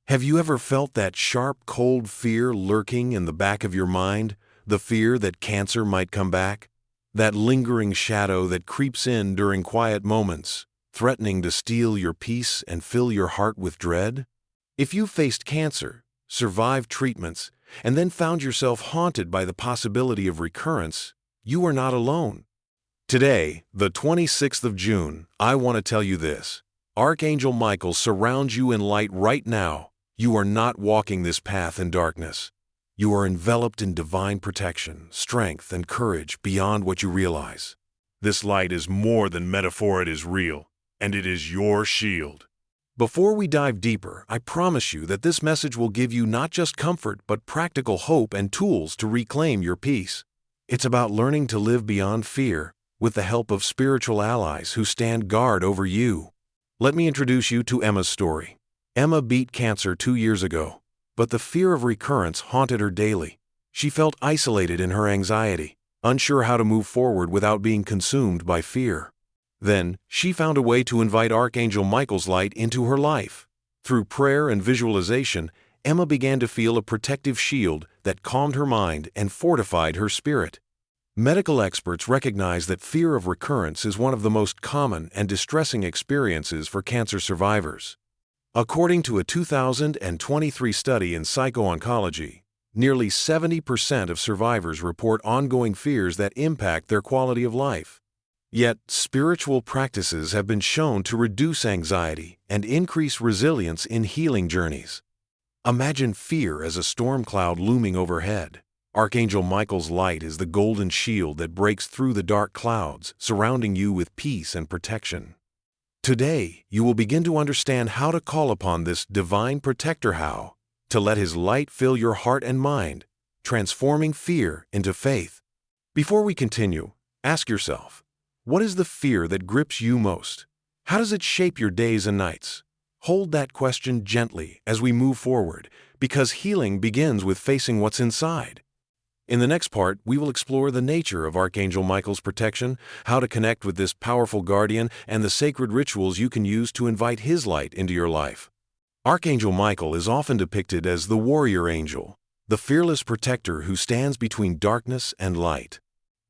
Have you ever felt that sharp, cold fear lurking in the back of your mind? The fear that cancer might come back? That lingering shadow that creeps in during quiet moments, threatening to steal your peace and fill your heart with dread? If you faced cancer, survived treatments, and then found yourself haunted by the possibility of recurrence, you are not alone. Today, the 26th of June, I want to tell you this. Archangel Michael surrounds you in light right now. You are not walking this path in darkness. You are enveloped in divine protection, strength, and courage beyond what you realize. This light is more than metaphor, it is real, and it is your shield. Before we dive deeper, I promise you that this message will give you not just comfort, but practical hope and tools to reclaim your peace. It's about learning to live beyond fear with the help of spiritual allies who stand guard over you. Let me introduce you to Emma's story. Emma beat cancer 2 years ago, but the fear of recurrence haunted her daily. She felt isolated in her anxiety, unsure how to move forward without being consumed by fear. Then, she found a way to invite Archangel Michael's light into her life. Through prayer and visualization, Emma began to feel a protective shield that calmed her mind and fortified her spirit. Medical experts recognize that fear of recurrence is one of the most common and distressing experiences for cancer survivors. According to a 2023 study in psycho-oncology, nearly 70% of survivors report ongoing fears that impact their quality of life. Yet, spiritual practices have been shown to reduce anxiety and increase resilience in healing journeys. Imagine fear as a storm cloud looming overhead. Archangel Michael's light is the golden shield that breaks through the dark clouds, surrounding you with peace and protection. Today, you will begin to understand how to call upon this divine protector, how to let his light fill your heart and mind, transforming fear into faith. Before we continue, ask yourself, what is the fear that grips you most? How does it shape your days and nights? Hold that question gently as we move forward, because healing begins with facing what's inside. In the next part, we will explore the nature of Archangel Michael's protection, how to connect with this powerful guardian, and the sacred rituals you can use to invite his light into your life. Archangel Michael is often depicted as the warrior angel, the fearless protector who stands between darkness and light.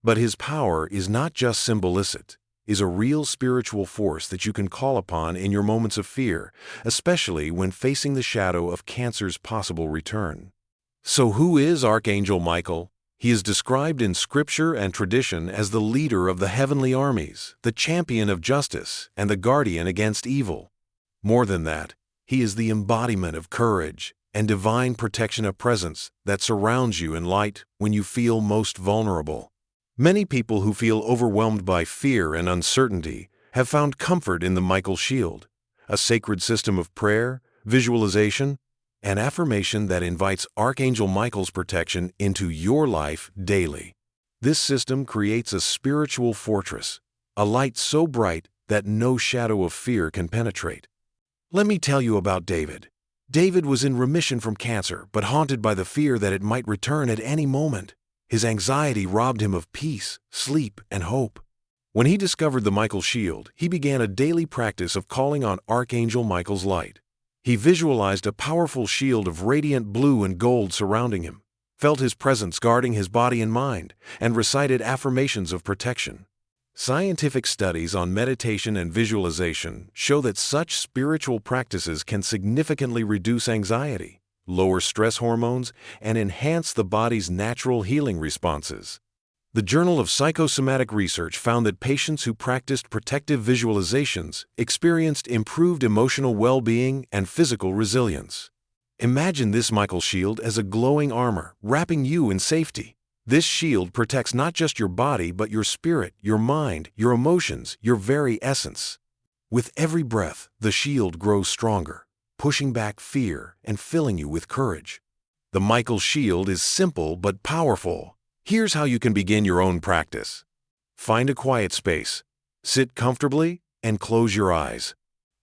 But his power is not just symbolistic, is a real spiritual force that you can call upon in your moments of fear, especially when facing the shadow of cancer's possible return. So who is Archangel Michael? He is described in scripture and tradition as the leader of the heavenly armies, the champion of justice, and the guardian against evil. More than that, he is the embodiment of courage and divine protection, a presence that surrounds you in light when you feel most vulnerable. Many people who feel overwhelmed by fear and uncertainty have found comfort in the Michael Shield, a sacred system of prayer, visualization, and affirmation that invites Archangel Michael's protection into your life daily. This system creates a spiritual fortress, a light so bright that no shadow of fear can penetrate. Let me tell you about David. David was in remission from cancer, but haunted by the fear that it might return at any moment. His anxiety robbed him of peace, sleep, and hope. When he discovered the Michael Shield, he began a daily practice of calling on Archangel Michael's light. He visualized a powerful shield of radiant blue and gold surrounding him, felt his presence guarding his body and mind, and recited affirmations of protection. Scientific studies on meditation and visualization show that such spiritual practices can significantly reduce anxiety, lower stress hormones, and enhance the body's natural healing responses. The Journal of Psychosomatic Research found that patients who practiced protective visualizations experienced improved emotional well-being and physical resilience. Imagine this Michael Shield as a glowing armor wrapping you in safety. This shield protects not just your body but your spirit, your mind, your emotions, your very essence. With every breath, the shield grows stronger, pushing back fear and filling you with courage. The Michael Shield is simple but powerful. Here's how you can begin your own practice. Find a quiet space, sit comfortably, and close your eyes.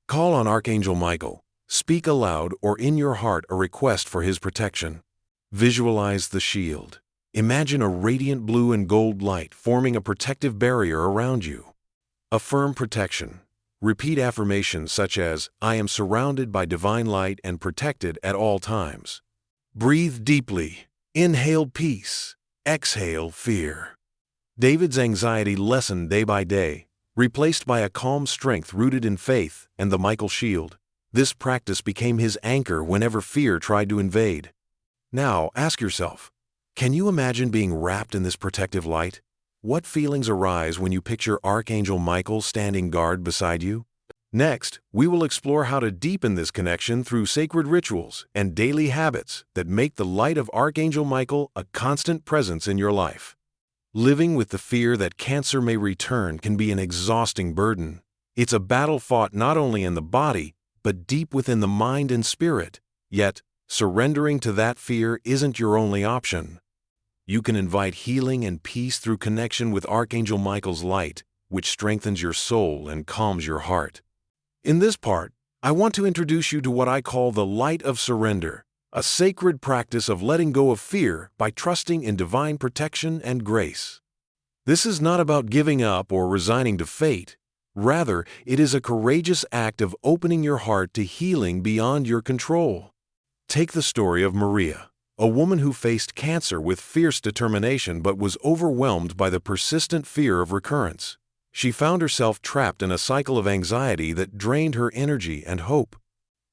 Call on Archangel Michael. Speak aloud or in your heart a request for his protection. Visualize the shield. Imagine a radiant blue and gold light forming a protective barrier around you. Affirm protection. Repeat affirmations such as, I am surrounded by divine light and protected at all times. Breathe deeply. Inhale peace. Exhale fear. David's anxiety lessened day by day, replaced by a calm strength rooted in faith and the Michael shield. This practice became his anchor whenever fear tried to invade. Now, ask yourself, can you imagine being wrapped in this protective light? What feelings arise when you picture Archangel Michael standing guard beside you? Next, we will explore how to deepen this connection through sacred rituals and daily habits that make the light of Archangel Michael a constant presence in your life. Living with the fear that cancer may return can be an exhausting burden. It's a battle fought not only in the body, but deep within the mind and spirit. Yet, surrendering to that fear isn't your only option. You can invite healing and peace through connection with Archangel Michael's light, which strengthens your soul and calms your heart. In this part, I want to introduce you to what I call the light of surrender, a sacred practice of letting go of fear by trusting in divine protection and grace. This is not about giving up or resigning to fate. Rather, it is a courageous act of opening your heart to healing beyond your control. Take the story of Maria, a woman who faced cancer with fierce determination but was overwhelmed by the persistent fear of recurrence. She found herself trapped in a cycle of anxiety that drained her energy and hope.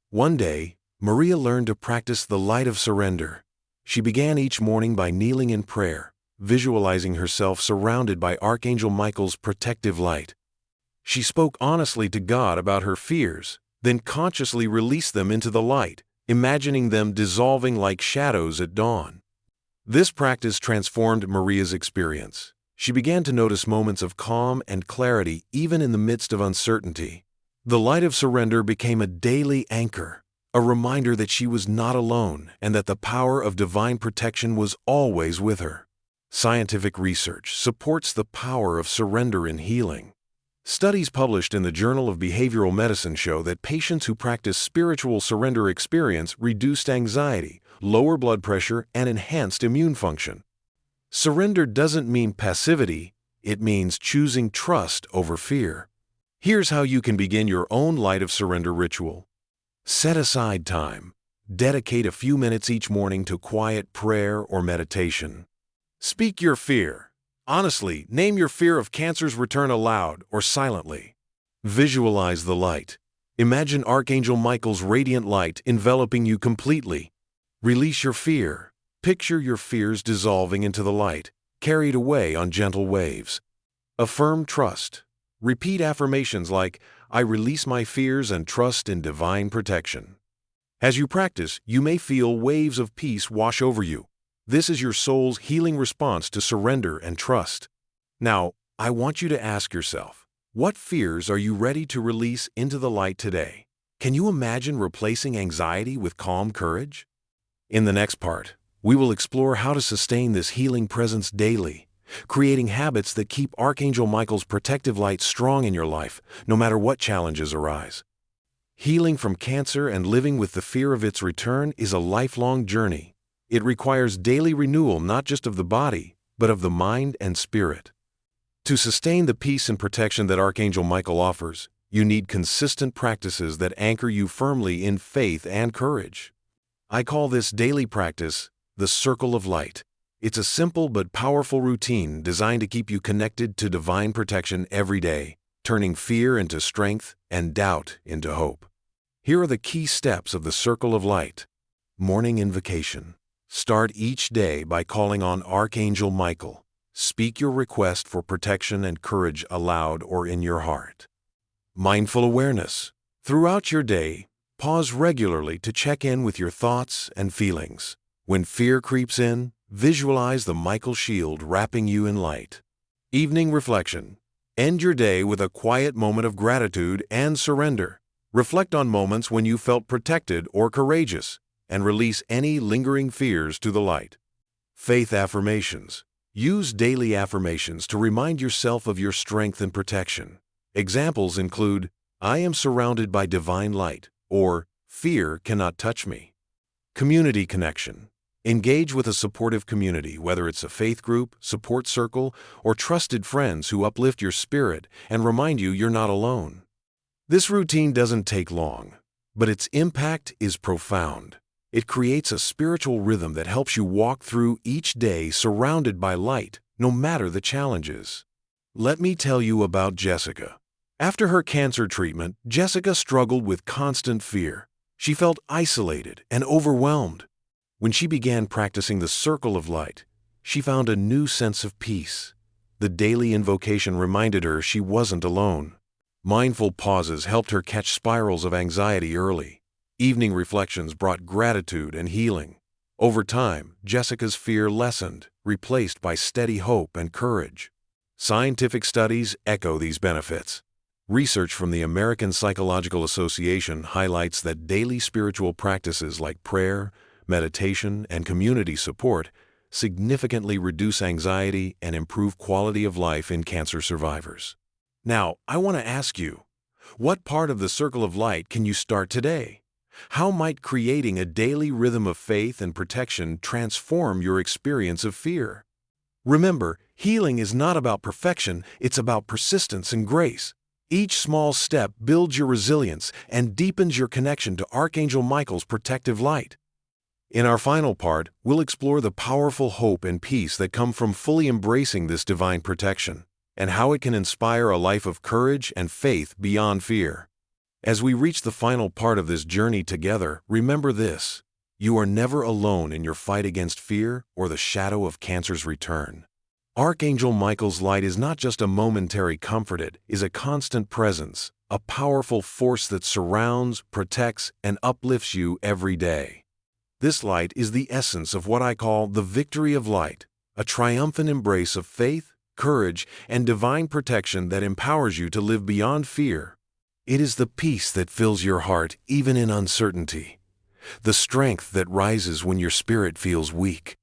One day, Maria learned to practice the light of surrender. She began each morning by kneeling in prayer, visualizing herself surrounded by Archangel Michael's protective light. She spoke honestly to God about her fears, then consciously released them into the light, imagining them dissolving like shadows at dawn. This practice transformed Maria's experience. She began to notice moments of calm and clarity even in the midst of uncertainty. The light of surrender became a daily anchor, a reminder that she was not alone and that the power of divine protection was always with her. Scientific research supports the power of surrender in healing. Studies published in the Journal of Behavioral Medicine show that patients who practice spiritual surrender experience reduced anxiety, lower blood pressure, and enhanced immune function. Surrender doesn't mean passivity, it means choosing trust over fear. Here's how you can begin your own light of surrender ritual. Set aside time. Dedicate a few minutes each morning to quiet prayer or meditation. Speak your fear. Honestly, name your fear of cancer's return aloud or silently. Visualize the light. Imagine Archangel Michael's radiant light enveloping you completely. Release your fear. Picture your fears dissolving into the light, carried away on gentle waves. Affirm trust. Repeat affirmations like, I release my fears and trust in divine protection. As you practice, you may feel waves of peace wash over you. This is your soul's healing response to surrender and trust. Now, I want you to ask yourself, what fears are you ready to release into the light today? Can you imagine replacing anxiety with calm courage? In the next part, we will explore how to sustain this healing presence daily, creating habits that keep Archangel Michael's protective light strong in your life, no matter what challenges arise. Healing from cancer and living with the fear of its return is a lifelong journey. It requires daily renewal not just of the body, but of the mind and spirit. To sustain the peace and protection that Archangel Michael offers, you need consistent practices that anchor you firmly in faith and courage. I call this daily practice the circle of light. It's a simple but powerful routine designed to keep you connected to divine protection every day, turning fear into strength and doubt into hope. Here are the key steps of the circle of light. Morning invocation. Start each day by calling on Archangel Michael. Speak your request for protection and courage aloud or in your heart. Mindful awareness. Throughout your day, pause regularly to check in with your thoughts and feelings. When fear creeps in, visualize the Michael shield wrapping you in light. Evening reflection. End your day with a quiet moment of gratitude and surrender. Reflect on moments when you felt protected or courageous, and release any lingering fears to the light. Faith affirmations. Use daily affirmations to remind yourself of your strength and protection. Examples include, I am surrounded by divine light, or fear cannot touch me. Community connection. Engage with a supportive community, whether it's a faith group, support circle, or trusted friends who uplift your spirit and remind you you're not alone. This routine doesn't take long, but its impact is profound. It creates a spiritual rhythm that helps you walk through each day surrounded by light, no matter the challenges. Let me tell you about Jessica. After her cancer treatment, Jessica struggled with constant fear. She felt isolated and overwhelmed. When she began practicing the circle of light, she found a new sense of peace. The daily invocation reminded her she wasn't alone. Mindful pauses helped her catch spirals of anxiety early. Evening reflections brought gratitude and healing. Over time, Jessica's fear lessened, replaced by steady hope and courage. Scientific studies echo these benefits. Research from the American Psychological Association highlights that daily spiritual practices like prayer, meditation, and community support significantly reduce anxiety and improve quality of life in cancer survivors. Now, I want to ask you, what part of the circle of light can you start today? How might creating a daily rhythm of faith and protection transform your experience of fear? Remember, healing is not about perfection, it's about persistence and grace. Each small step builds your resilience and deepens your connection to Archangel Michael's protective light. In our final part, we'll explore the powerful hope and peace that come from fully embracing this divine protection, and how it can inspire a life of courage and faith beyond fear. As we reach the final part of this journey together, remember this: you are never alone in your fight against fear or the shadow of cancer's return. Archangel Michael's light is not just a momentary comfort, it is a constant presence, a powerful force that surrounds, protects, and uplifts you every day. This light is the essence of what I call the victory of light, a triumphant embrace of faith, courage, and divine protection that empowers you to live beyond fear. It is the peace that fills your heart even in uncertainty, the strength that rises when your spirit feels weak.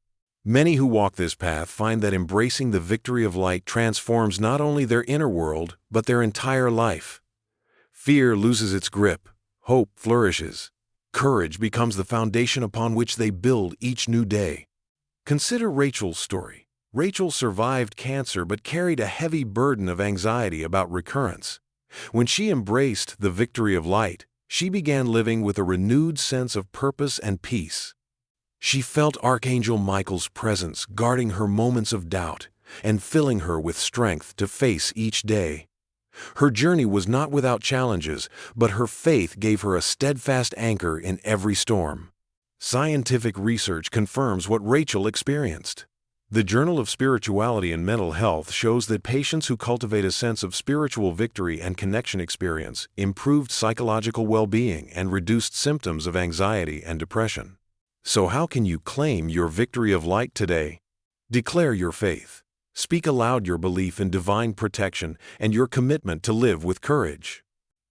Many who walk this path find that embracing the victory of light transforms not only their inner world, but their entire life. Fear loses its grip, hope flourishes. Courage becomes the foundation upon which they build each new day. Consider Rachel's story. Rachel survived cancer but carried a heavy burden of anxiety about recurrence. When she embraced the victory of light, she began living with a renewed sense of purpose and peace. She felt Archangel Michael's presence guarding her moments of doubt and filling her with strength to face each day. Her journey was not without challenges, but her faith gave her a steadfast anchor in every storm. Scientific research confirms what Rachel experienced. The Journal of Spirituality and Mental Health shows that patients who cultivate a sense of spiritual victory and connection experience improved psychological well-being and reduced symptoms of anxiety and depression. So how can you claim your victory of light today? Declare your faith. Speak aloud your belief in divine protection and your commitment to live with courage.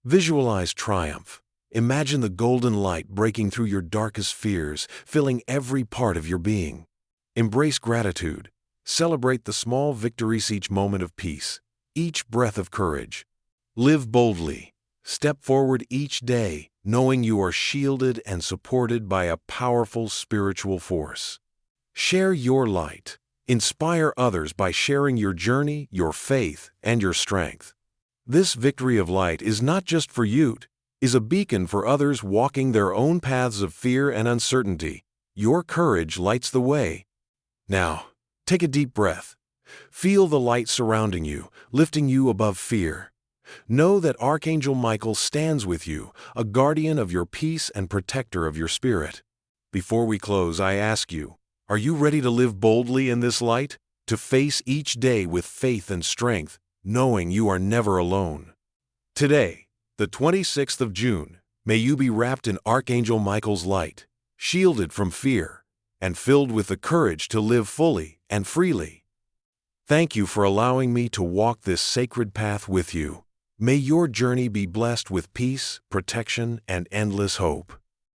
Visualize triumph. Imagine the golden light breaking through your darkest fears, filling every part of your being. Embrace gratitude. Celebrate the small victories, each moment of peace, each breath of courage. Live boldly. Step forward each day, knowing you are shielded and supported by a powerful spiritual force. Share your light. Inspire others by sharing your journey, your faith, and your strength. This victory of light is not just for you, it is a beacon for others walking their own paths of fear and uncertainty. Your courage lights the way. Now, take a deep breath. Feel the light surrounding you, lifting you above fear. Know that Archangel Michael stands with you, a guardian of your peace and protector of your spirit. Before we close, I ask you, are you ready to live boldly in this light? To face each day with faith and strength, knowing you are never alone? Today, the 26th of June, may you be wrapped in Archangel Michael's light, shielded from fear, and filled with the courage to live fully and freely. Thank you for allowing me to walk this sacred path with you. May your journey be blessed with peace, protection, and endless hope.